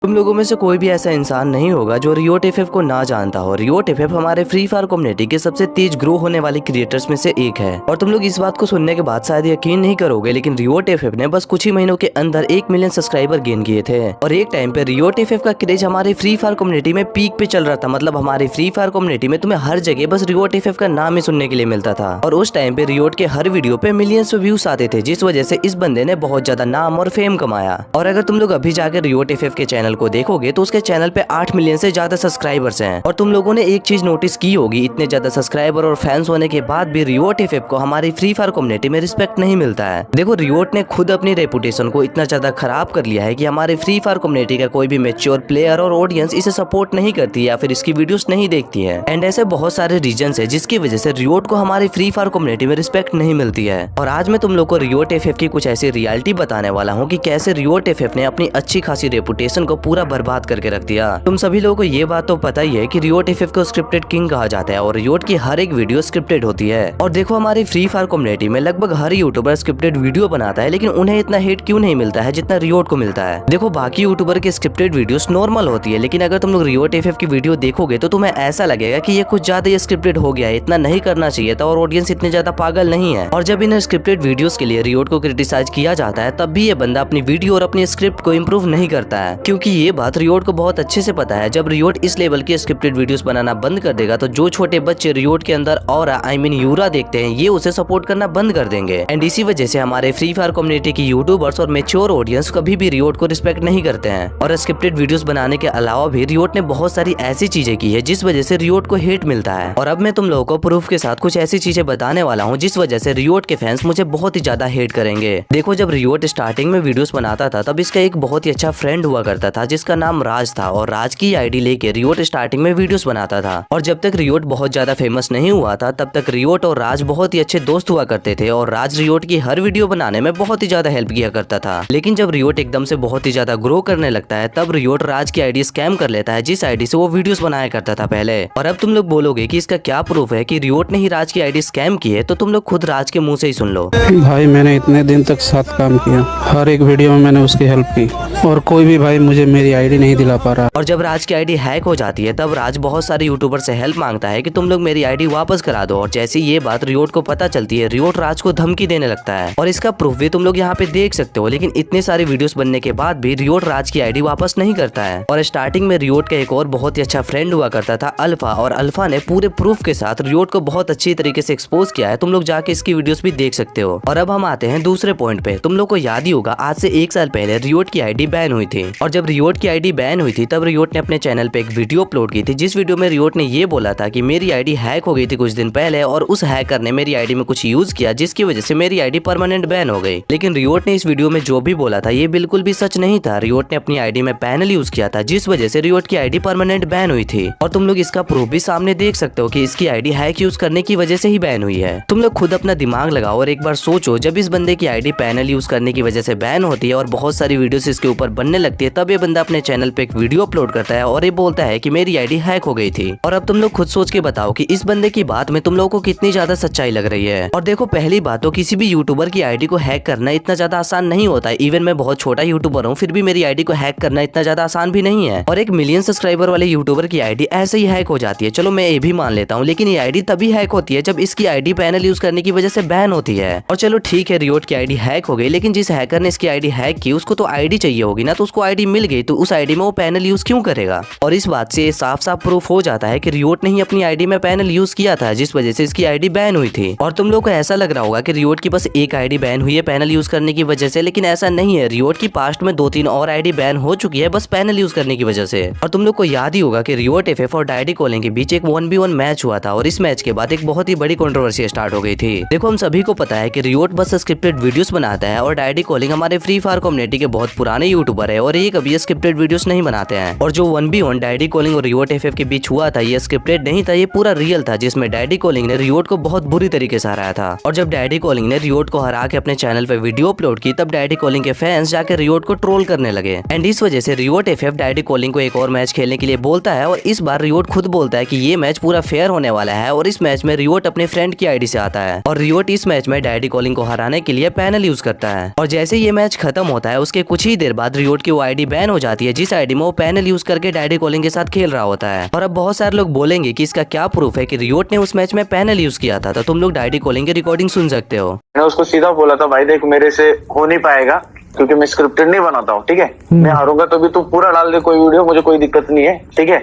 तुम लोगों में से कोई भी ऐसा इंसान नहीं होगा जो रियोट एफएफ को ना जानता हो। रियोट एफएफ हमारे फ्री फायर कम्युनिटी के सबसे तेज ग्रो होने वाले क्रिएटर्स में से एक है और तुम लोग इस बात को सुनने के बाद शायद यकीन नहीं करोगे, लेकिन रियोट एफएफ ने बस कुछ ही महीनों के अंदर 1 मिलियन सब्सक्राइबर गेन किए थे और एक टाइम पे रियोट एफएफ का क्रेज हमारे फ्री फायर कम्युनिटी में पीक पे चल रहा था। मतलब हमारी फ्री फायर कम्युनिटी में तुम्हें हर जगह बस रियोट एफएफ का नाम ही सुनने के लिए मिलता था और उस टाइम पे रियोट के हर वीडियो पे मिलियंस व्यूज आते थे, जिस वजह से इस बंदे ने बहुत ज्यादा नाम और फेम कमाया। और अगर तुम लोग अभी जाकर रियोट एफएफ के चैनल को देखोगे तो उसके चैनल पे 8 मिलियन से ज्यादा सब्सक्राइबर्स हैं। और तुम लोगों ने एक चीज नोटिस की होगी, इतने ज्यादा सब्सक्राइबर और फैंस होने के बाद भी रियोट एफएफ को हमारी फ्री फायर कम्युनिटी में रिस्पेक्ट नहीं मिलता है। देखो, रियोट ने खुद अपनी रेपुटेशन को इतना ज्यादा खराब कर लिया है कि हमारे फ्री फायर कम्युनिटी का कोई भी मैच्योर प्लेयर और ऑडियंस इसे सपोर्ट नहीं करती या फिर इसकी वीडियोस नहीं देखती है। एंड ऐसे बहुत सारे रीजन है जिसकी वजह से रियोट को हमारी फ्री फायर कम्युनिटी में रिस्पेक्ट नहीं मिलती है। और आज मैं तुम लोग को रियोट एफएफ की कुछ ऐसी रियलिटी बताने वाला हूँ कि कैसे रियोट एफएफ ने अपनी अच्छी खासी रेपुटेशन को पूरा बर्बाद करके रख दिया। तुम सभी लोगों को ये बात तो पता ही है कि रियोट एफएफ को स्क्रिप्टेड किंग कहा जाता है और रियोट की हर एक वीडियो स्क्रिप्टेड होती है। और देखो, हमारी फ्री फायर कम्युनिटी में लगभग हर यूट्यूबर स्क्रिप्टेड वीडियो बनाता है, लेकिन उन्हें इतना हिट क्यों नहीं मिलता है जितना रियोट को मिलता है। देखो, बाकी यूट्यूबर की स्क्रिप्टेड वीडियोस नॉर्मल होती है, लेकिन अगर तुम लोग रियोट एफएफ की वीडियो देखोगे तो तुम्हें ऐसा लगेगा कि ये कुछ ज्यादा ही स्क्रिप्टेड हो गया है, इतना नहीं करना चाहिए था और ऑडियंस इतने ज्यादा पागल नहीं है। और जब इन स्क्रिप्टेड वीडियोस के लिए रियोट को क्रिटिसाइज किया जाता है तब भी ये बंदा अपनी वीडियो और अपनी स्क्रिप्ट को इम्प्रूव नहीं करता है, क्योंकि ये बात रियोट को बहुत अच्छे से पता है। जब रियोट इस लेवल की स्क्रिप्टेड वीडियोस बनाना बंद कर देगा तो जो छोटे बच्चे रियोट के अंदर और यूरा देखते हैं ये उसे सपोर्ट करना बंद कर देंगे। एंड इसी वजह से हमारे फ्री फायर कम्युनिटी की यूट्यूबर्स और मेच्योर ऑडियंस कभी भी रियोट को रिस्पेक्ट नहीं करते हैं। और स्क्रिप्टेड वीडियोस बनाने के अलावा भी रियोट ने बहुत सारी ऐसी चीजें की है जिस वजह से रियोट को हिट मिलता है। और अब मैं तुम लोगों को प्रूफ के साथ कुछ ऐसी चीजें बताने वाला हूँ जिस वजह से रियोट के फैंस मुझे बहुत ही ज्यादा हेट करेंगे। देखो, जब रियोट स्टार्टिंग में वीडियोस बनाता था तब इसका एक बहुत ही अच्छा फ्रेंड हुआ करता था जिसका नाम राज था और राज की आईडी लेके रियोट स्टार्टिंग में वीडियोस बनाता था। और जब तक रियोट बहुत ज्यादा फेमस नहीं हुआ था तब तक रियोट और राज बहुत ही अच्छे दोस्त हुआ करते थे और राज रियोट की हर वीडियो बनाने में बहुत ही ज्यादा हेल्प किया करता था। लेकिन जब रियोट एकदम से बहुत ही ज्यादा ग्रो करने लगता है तब रियोट राज की आईडी स्कैम कर लेता है, जिस आईडी से वो वीडियोस बनाया करता था पहले। और अब तुम लोग बोलोगे कि इसका क्या प्रूफ है कि रियोट ने ही राज की आईडी स्कैम की है, तो तुम लोग खुद राज के मुंह से ही सुन लो। भाई, मैंने इतने दिन तक साथ काम किया, हर एक वीडियो में मैंने उसकी हेल्प की और कोई भी भाई मुझे मेरी आईडी नहीं दिला पा रहा। और जब राज की आईडी हैक हो जाती है तब राज बहुत सारे यूट्यूबर से हेल्प मांगता है कि तुम लोग मेरी आईडी वापस करा दो। और जैसे ये बात रियोट को पता चलती है, रियोट राज को धमकी देने लगता है और इसका प्रूफ भी तुम लोग यहाँ पे देख सकते हो। लेकिन इतने सारे वीडियोस बनने के बाद भी रियोट राज की आईडी वापस नहीं करता है। और स्टार्टिंग में रियोट का एक और बहुत ही अच्छा फ्रेंड हुआ करता था अल्फा, और अल्फा ने पूरे प्रूफ के साथ रियोट को बहुत अच्छी तरीके से एक्सपोज किया है। तुम लोग जाके इसकी वीडियोस भी देख सकते हो। और अब हम आते हैं दूसरे पॉइंट पे। तुम लोग को याद ही होगा, आज से 1 साल पहले रियोट की आईडी बैन हुई थी और जब रियोट की आईडी बैन हुई थी तब रियोट ने अपने चैनल पे एक वीडियो अपलोड की थी, जिस वीडियो में रियोट ने ये बोला था कि मेरी आईडी हैक हो गई थी कुछ दिन पहले और उस हैकर ने मेरी आईडी में कुछ यूज किया जिसकी वजह से मेरी आईडी परमानेंट बैन हो गई। लेकिन रियोट ने इस वीडियो में जो भी बोला था ये बिल्कुल भी सच नहीं था। रियोट ने अपनी आईडी में पैनल यूज किया था जिस वजह से रियोट की आईडी परमानेंट बैन हुई थी। और तुम लोग इसका प्रूफ भी सामने देख सकते हो कि इसकी आईडी हैक यूज करने की वजह से ही बैन हुई है। तुम लोग खुद अपना दिमाग लगाओ और एक बार सोचो, जब इस बंदे की आईडी पैनल यूज करने की वजह से बैन होती है और बहुत सारी वीडियोस इसके ऊपर बनने लगती है, तब ये बंदा अपने चैनल पे एक वीडियो अपलोड करता है और ये बोलता है कि मेरी आईडी हैक हो गई थी। और अब तुम लोग खुद सोच के बताओ कि इस बंदे की बात में तुम लोगों को कितनी ज्यादा सच्चाई लग रही है। और देखो, पहली बात तो किसी भी यूट्यूबर की आईडी को हैक करना इतना ज्यादा आसान नहीं होता है। इवन मैं बहुत छोटा यूट्यूबर हूँ, फिर भी मेरी आईडी को हैक करना इतना ज्यादा आसान भी नहीं है। और 1 मिलियन सब्सक्राइबर वाले यूट्यूबर की आईडी ऐसे ही हैक हो जाती है, चलो मैं ये भी मान लेता हूँ, लेकिन ये आईडी तभी हैक होती है जब इसकी आईडी पैनल यूज करने की वजह से बैन होती है। और चलो ठीक है, रियोट की आईडी हैक हो गई, लेकिन जिस हैकर ने इसकी आईडी हैक की उसको तो आईडी चाहिए होगी ना, तो उसको आईडी मिल गई तो उस आईडी में वो पैनल यूज क्यों करेगा। और इस बात से साफ साफ प्रूफ हो जाता है कि रियोट ने ही अपनी आईडी में पैनल यूज किया था, जिस वजह से इसकी आईडी बैन हुई थी। और तुम लोग को ऐसा लग रहा होगा कि रियोट की बस एक आईडी बैन हुई है पैनल यूज करने की वजह से, लेकिन ऐसा नहीं है। रियोट की पास्ट में 2-3 और आईडी बैन हो चुकी है बस पैनल यूज करने की वजह से। और तुम लोग को याद ही होगा कि रियोट एफएफ और डायडी कॉलिंग के बीच एक 1v1 मैच हुआ था और इस मैच के बाद एक बहुत ही बड़ी कंट्रोवर्सी स्टार्ट हो गई थी। देखो, हम सभी को पता है कि रियोट बस स्क्रिप्टेड वीडियोस बनाता है और डायडी कॉलिंग हमारे फ्री फायर कम्युनिटी के बहुत पुराने यूट्यूबर है और ये कभी स्क्रिप्टेड वीडियोस नहीं बनाते हैं। और जो 1v1 डायडी कॉलिंग और रियोट एफएफ के बीच हुआ था ये स्क्रिप्टेड नहीं था, ये पूरा रियल था, जिसमें डायडी कॉलिंग ने रियोट को बहुत बुरी तरीके से हराया था। और जब डायडी कॉलिंग ने रियोट को हरा के अपने चैनल पे वीडियो अपलोड की तब डायडी कॉलिंग के फैंस जाकर रियोट को ट्रोल करने लगे। एंड इस वजह से रियोट एफएफ डायडी कॉलिंग को एक और मैच खेलने के लिए बोलता है और इस बार रियोट खुद बोलता है कि ये मैच पूरा फेयर होने वाला है और इस मैच में रियोट अपने फ्रेंड की आईडी से आता है और रियोट इस मैच में डायडी कॉलिंग को हराने के लिए पैनल यूज करता है। और जैसे ये मैच खत्म होता है उसके कुछ ही देर बाद रियोट की वो आईडी बैन हो जाती है जिस आईडी में वो पैनल यूज करके डायडी कॉलिंग के साथ खेल रहा होता है। और अब बहुत सारे लोग बोलेंगे कि इसका क्या प्रूफ है कि रियोट ने उस मैच में पैनल यूज किया था, तो तुम लोग डायडी कॉलिंग की रिकॉर्डिंग सुन सकते हो। मैंने उसको सीधा बोला था, भाई देख मेरे से हो नहीं पाएगा क्योंकि मैं स्क्रिप्टेड नहीं बनाता हूँ, ठीक है। मैं हारूंगा तो भी तू पूरा डाल दे कोई वीडियो, मुझे कोई दिक्कत नहीं है, ठीक है।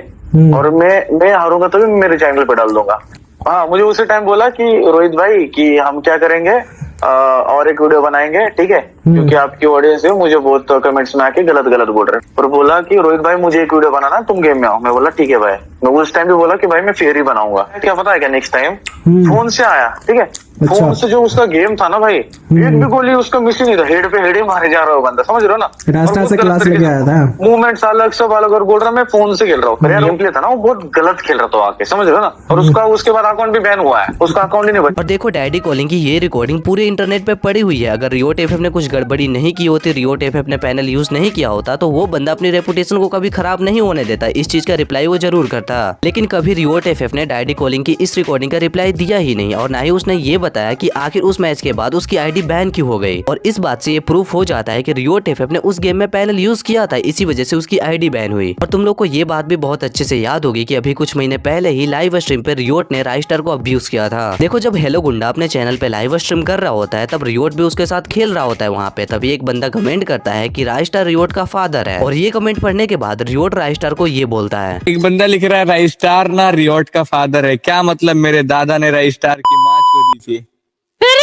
और मैं हारूंगा तो भी मेरे चैनल पे डाल दूंगा। हाँ, मुझे उसी टाइम बोला कि रोहित भाई कि हम क्या करेंगे, और एक वीडियो बनाएंगे, ठीक है, क्योंकि आपकी ऑडियंस है मुझे बहुत कमेंट्स में आके गलत गलत बोल रहे हैं। और बोला कि रोहित भाई मुझे एक वीडियो बनाना, तुम गेम में आओ। मैं बोला ठीक है भाई। मैं उस टाइम भी बोला कि भाई मैं फेयर ही बनाऊंगा। क्या पता है क्या, नेक्स्ट टाइम फोन से आया, ठीक है। फोन से जो उसका गेम था ना भाई, एक भी गोली उसका मिस ही नहीं था, हेड पे हेड ही मारे जा रहा है बंदा, समझ रहे हो ना। रास्ता से क्लास लेके आया था, मूवमेंट्स अलग सब अलग, और बोल रहा मैं फोन से खेल रहा हूँ। यार गेम था ना वो बहुत गलत खेल रहा था आके, समझ रहे हो ना। और उसका उसके बाद अकाउंट भी बैन हुआ है, उसका अकाउंट ही नहीं बचा। और देखो डायडी कॉलिंग की ये रिकॉर्डिंग पूरे इंटरनेट पे पड़ी हुई है। अगर रियोट एफएफ ने कुछ गड़बड़ी नहीं की होती, रियोट एफएफ ने पैनल यूज नहीं किया होता, तो वो बंदा अपनी रेपुटेशन को कभी खराब नहीं होने देता। इस चीज का रिप्लाई वो जरूर करता, लेकिन कभी रियोट एफएफ ने डायडी कॉलिंग की इस रिकॉर्डिंग का रिप्लाई दिया ही नहीं। और ना ही उसने ये बताया कि आखिर उस मैच के बाद उसकी आईडी बैन क्यों हो गई। और इस बात से ये प्रूफ हो जाता है कि रियोट एफएफ ने उस गेम में पैनल यूज किया था, इसी वजह से उसकी आईडी बैन हुई। और तुम लोग को ये बात भी बहुत अच्छे से याद होगी कि अभी कुछ महीने पहले ही लाइव स्ट्रीम पे रियोट ने राइस्टार को अब्यूज किया था। देखो जब हेलो गुंडा अपने चैनल पे लाइव स्ट्रीम कर रहा होता है, तब रियोट भी उसके साथ खेल रहा होता है वहाँ पे। तभी एक बंदा कमेंट करता है कि राइस्टार रियोट का फादर है। और ये कमेंट पढ़ने के बाद रियोट राइस्टार को ये बोलता है, एक बंदा लिख रहा है राइस्टार ना रियोट का फादर है, क्या मतलब मेरे दादा ने राइस्टार की माँ छोड़ी थी।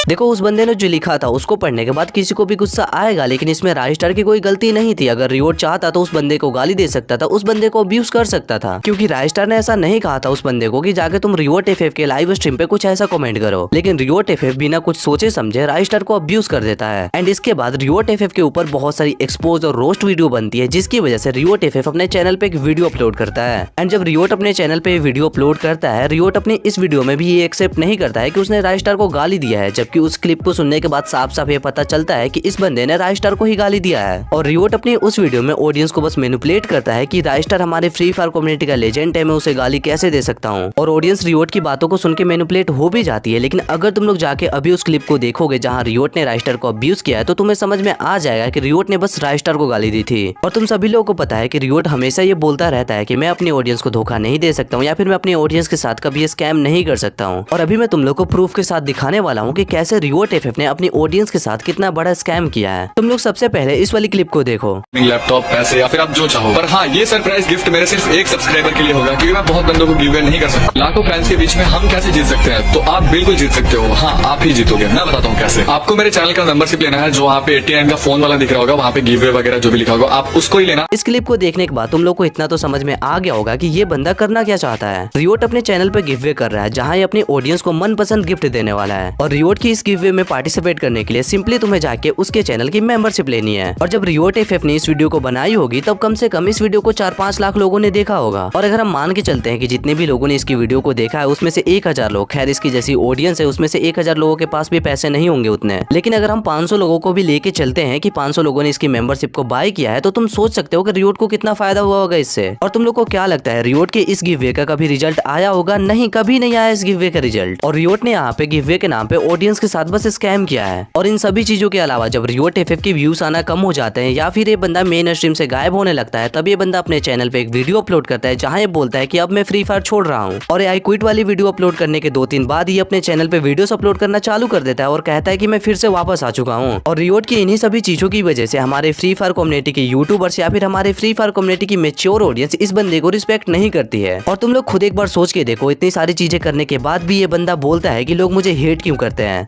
देखो उस बंदे ने जो लिखा था उसको पढ़ने के बाद किसी को भी गुस्सा आएगा, लेकिन इसमें राइस्टार की कोई गलती नहीं थी। अगर रियोट चाहता तो उस बंदे को गाली दे सकता था, उस बंदे को अब्यूज कर सकता था, क्योंकि राइस्टार ने ऐसा नहीं कहा था उस बंदे को कि जाके तुम रियोट एफएफ के लाइव स्ट्रीम पे कुछ ऐसा कमेंट करो। लेकिन रियोट एफएफ बिना कुछ सोचे समझे राइस्टार को अब्यूज कर देता है। एंड इसके बाद रियोट एफएफ के ऊपर बहुत सारी एक्सपोज और रोस्ट वीडियो बनती है, जिसकी वजह से रियोट एफएफ अपने चैनल पे एक वीडियो अपलोड करता है। एंड जब रियोट अपने चैनल पे वीडियो अपलोड करता है, रियोट अपनी इस वीडियो में भी ये एक्सेप्ट नहीं करता है कि उसने राइस्टार को गाली दिया है, जबकि उस क्लिप को सुनने के बाद साफ साफ ये पता चलता है कि इस बंदे ने राइस्टार को ही गाली दिया है। और रियोट अपनी उस वीडियो में ऑडियंस को बस मैनिपुलेट करता है कि राइस्टार हमारे फ्री फायर कम्युनिटी का लेजेंड है, मैं उसे गाली कैसे दे सकता हूँ। और ऑडियंस रियोट की बातों को सुन के मैनिपुलेट हो भी जाती है। लेकिन अगर तुम लोग जाके अभी उस क्लिप को देखोगे जहाँ रियोट ने राइस्टार को अब्यूज किया है, तो तुम्हें समझ में आ जाएगा कि रियोट ने बस राइस्टार को गाली दी थी। और तुम सभी लोगों को पता है कि रियोट हमेशा ये बोलता रहता है कि मैं अपनी ऑडियंस को धोखा नहीं दे सकता हूँ, या फिर मैं अपनी ऑडियंस के साथ कभी स्कैम नहीं कर सकता हूँ। और अभी मैं तुम लोग को प्रूफ के साथ दिखाने वाला हूँ कि कैसे रियोट एफएफ ने अपनी ऑडियंस के साथ कितना बड़ा स्कैम किया है। तुम लोग सबसे पहले इस वाली क्लिप को देखो। लैपटॉप, पैसे या फिर आप जो चाहो, पर हाँ ये सरप्राइज गिफ्ट मेरे सिर्फ एक सब्सक्राइबर के लिए होगा, क्योंकि मैं बहुत बंदों को गिव अवे नहीं कर सकता। लाखों फैंस के बीच में हम कैसे जीत सकते हैं, तो आप बिल्कुल जीत सकते हो। हाँ आप ही जीतोगे, मैं बताता हूँ कैसे। आपको मेरे चैनल का मेंबरशिप लेना है, जो वहाँ पे 89 का फोन वाला दिख रहा होगा, वहाँ पे गिव अवे वगैरह जो भी लिखा होगा, आप उसको ही लेना। इस क्लिप को देखने के बाद तुम लोग को इतना तो समझ में आ गया होगा कि ये बंदा करना क्या चाहता है। रियोट अपने चैनल पे गिव अवे कर रहा है, जहाँ ये अपनी ऑडियंस को मनपसंद गिफ्ट देने वाला है। और रियोट की इस गिव अवे में पार्टिसिपेट करने के लिए सिंपली तुम्हें जाके उसके चैनल की मेंबरशिप लेनी है। और जब रियोट एफएफ ने इस वीडियो को बनाई होगी, तब कम से कम इस वीडियो को 4-5 लाख लोगों ने देखा होगा। और अगर हम मान के चलते हैं कि जितने भी लोगों ने इसकी वीडियो को देखा है, उसमें से 1000 लोग, खैर इसकी जैसी ऑडियंस है उसमें से 1000 लोगों के पास भी पैसे नहीं होंगे उतने, लेकिन अगर हम 500 लोगों को भी लेके चलते हैं कि 500 लोगों ने इसकी मेंबरशिप को बाय किया है, तो तुम सोच सकते हो कि रियोट को कितना फायदा हुआ होगा इससे। और तुम लोग को क्या लगता है, रियोट के इस गिव अवे का कभी रिजल्ट आया होगा? नहीं, कभी नहीं आया इस गिव अवे का रिजल्ट। और रियोट ने यहाँ पे गिव अवे के नाम पे ऑडियंस के साथ बस स्कैम किया है। और इन सभी चीजों के अलावा जब रियोट एफएफ की व्यूज आना कम हो जाते हैं, या फिर ये बंदा मेन स्ट्रीम से गायब होने लगता है, तब ये बंदा अपने चैनल पे एक वीडियो अपलोड करता है, जहाँ ये बोलता है कि अब मैं फ्री फायर छोड़ रहा हूँ। और आई क्विट वाली वीडियो अपलोड करने के 2-3 बाद ये अपने चैनल पे वीडियोस अपलोड करना चालू कर देता है और कहता है कि मैं फिर से वापस आ चुका हूँ। और रियोट की इन्हीं सभी चीजों की वजह से हमारे फ्री फायर कम्युनिटी के यूट्यूबर्स या फिर हमारे फ्री फायर कम्युनिटी की मेच्योर ऑडियंस इस बंदे को रिस्पेक्ट नहीं करती है। और तुम लोग खुद एक बार सोच के देखो, इतनी सारी चीजें करने के बाद भी ये बंदा बोलता है कि लोग मुझे हेट क्यों करते हैं।